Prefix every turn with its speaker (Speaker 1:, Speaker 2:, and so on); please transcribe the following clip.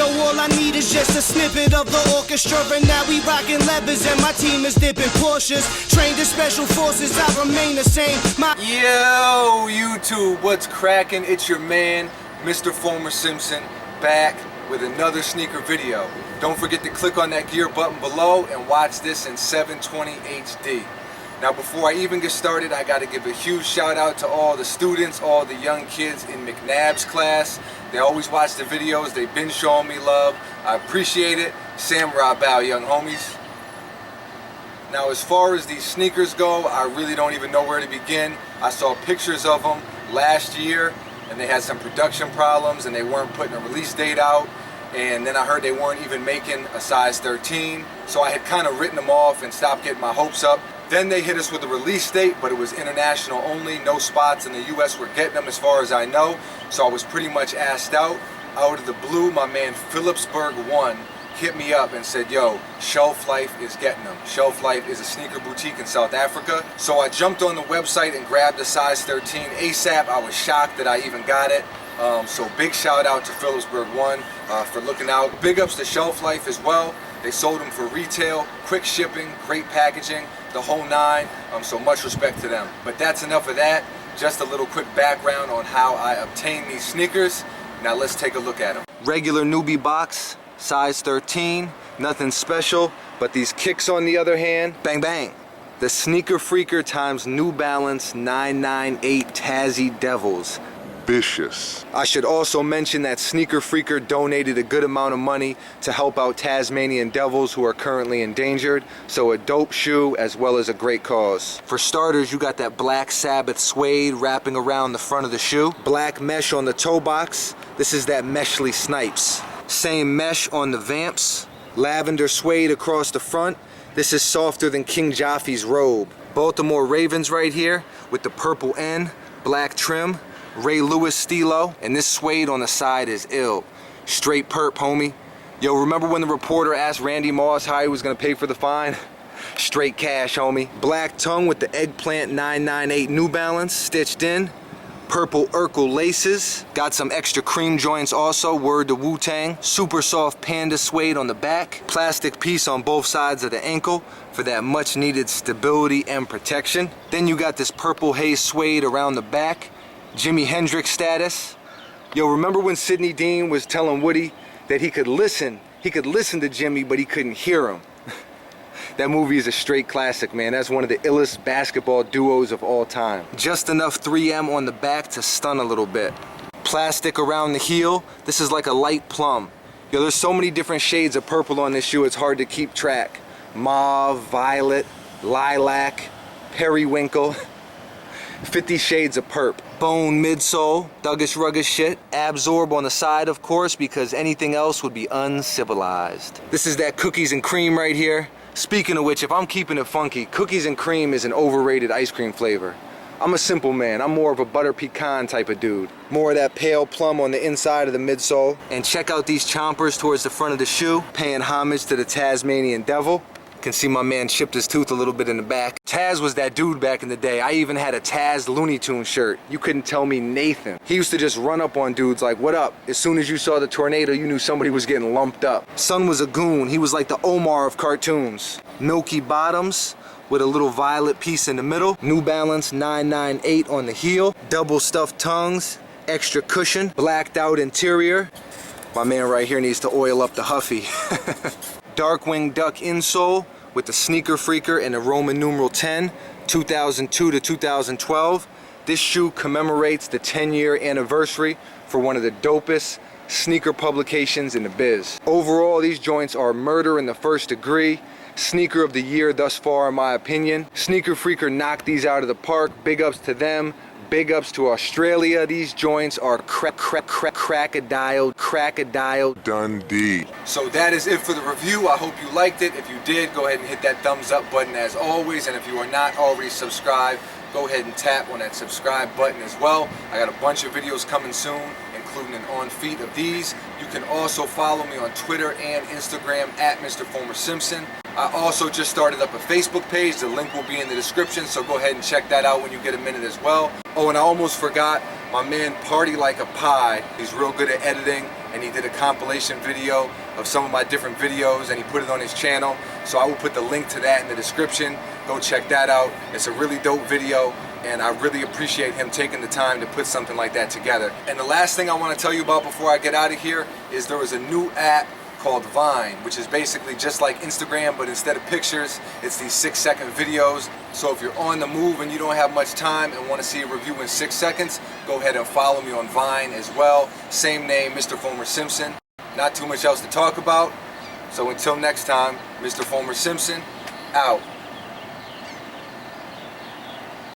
Speaker 1: Yo, all I need is just a snippet of the orchestra, and now we rockin' levers and my team is dipping Porsches. Trained in special forces, I remain the same.
Speaker 2: Yo, YouTube, what's cracking? It's your man, Mr. Former Simpson, back with another sneaker video. Don't forget to click on that gear button below and watch this in 720 HD. Now, before I even get started, I gotta give a huge shout out to all the students, all the young kids in McNabb's class. They always watch the videos, they've been showing me love. I appreciate it. Samurai bow, young homies. Now, as far as these sneakers go, I really don't even know where to begin. I saw pictures of them last year, and they had some production problems, and they weren't putting a release date out. And then I heard they weren't even making a size 13. So I had kind of written them off and stopped getting my hopes up. Then they hit us with a release date, but it was international only. No spots in the US were getting them as far as I know. So I was pretty much asked out. Out of the blue, my man Phillipsburg 1 hit me up and said, yo, Shelf Life is getting them. Shelf Life is a sneaker boutique in South Africa. So I jumped on the website and grabbed a size 13 ASAP. I was shocked that I even got it. So big shout out to Phillipsburg 1 for looking out. Big ups to Shelf Life as well. They sold them for retail, quick shipping, great packaging, the whole nine. So much respect to them. But that's enough of that. Just a little quick background on how I obtained these sneakers. Now let's take a look at them. Regular newbie box, size 13, nothing special. But these kicks on the other hand, bang bang. The Sneaker Freaker times New Balance 998 Tassie Devils.
Speaker 3: Vicious.
Speaker 2: I should also mention that Sneaker Freaker donated a good amount of money to help out Tasmanian Devils who are currently endangered. So a dope shoe as well as a great cause. For starters, you got that Black Sabbath suede wrapping around the front of the shoe. Black mesh on the toe box. This is that Meshly Snipes. Same mesh on the Vamps. Lavender suede across the front. This is softer than King Jaffe's robe. Baltimore Ravens right here with the purple N, black trim. Ray Lewis Stilo, and this suede on the side is ill. Straight perp, homie. Yo, remember when the reporter asked Randy Moss how he was gonna pay for the fine? Straight cash, homie. Black tongue with the eggplant 998 New Balance stitched in. Purple Urkel laces. Got some extra cream joints also, word to Wu-Tang. Super soft panda suede on the back. Plastic piece on both sides of the ankle for that much needed stability and protection. Then you got this purple haze suede around the back. Jimi Hendrix status. Yo, remember when Sidney Dean was telling Woody that he could listen to Jimmy, but he couldn't hear him? That movie is a straight classic, man. That's one of the illest basketball duos of all time. Just enough 3M on the back to stun a little bit. Plastic around the heel. This is like a light plum. Yo, there's so many different shades of purple on this shoe, it's hard to keep track. Mauve, violet, lilac, periwinkle. 50 shades of perp. Bone midsole, thuggish ruggish shit. Absorb on the side, of course, because anything else would be uncivilized. This is that cookies and cream right here. Speaking of which, if I'm keeping it funky, cookies and cream is an overrated ice cream flavor. I'm a simple man. I'm more of a butter pecan type of dude. More of that pale plum on the inside of the midsole. And check out these chompers towards the front of the shoe, paying homage to the Tasmanian Devil. Can see my man chipped his tooth a little bit in the back. Taz was that dude back in the day. I even had a Taz Looney Tunes shirt. You couldn't tell me Nathan. He used to just run up on dudes like, what up? As soon as you saw the tornado, you knew somebody was getting lumped up. Son was a goon. He was like the Omar of cartoons. Milky bottoms with a little violet piece in the middle. New Balance 998 on the heel. Double stuffed tongues, extra cushion, blacked out interior. My man right here needs to oil up the Huffy. Darkwing Duck insole with the Sneaker Freaker and the Roman numeral 10, 2002 to 2012. This shoe commemorates the 10-year anniversary for one of the dopest sneaker publications in the biz. Overall, these joints are murder in the first degree. Sneaker of the year thus far, in my opinion. Sneaker Freaker knocked these out of the park. Big ups to them. Big ups to Australia. These joints are crack-a-dial Dundee. So that is it for the review. I hope you liked it. If you did, go ahead and hit that thumbs up button as always. And if you are not already subscribed, go ahead and tap on that subscribe button as well. I got a bunch of videos coming soon, including an on feet of these. You can also follow me on Twitter and Instagram at Mr. Former Simpson. I also just started up a Facebook page. The link will be in the description, so go ahead and check that out when you get a minute as well. Oh, and I almost forgot, my man Party Like a Pie. He's real good at editing. and he did a compilation video of some of my different videos, and he put it on his channel. So I will put the link to that in the description. Go check that out. It's a really dope video, and I really appreciate him taking the time to put something like that together. And the last thing I want to tell you about before I get out of here is there was a new app called Vine, which is basically just like Instagram, but instead of pictures, it's these 6-second videos. So if you're on the move and you don't have much time and want to see a review in 6 seconds, go ahead and follow me on Vine as well. Same name, Mr. Foamer Simpson. Not too much else to talk about. So until next time, Mr. Foamer Simpson, out.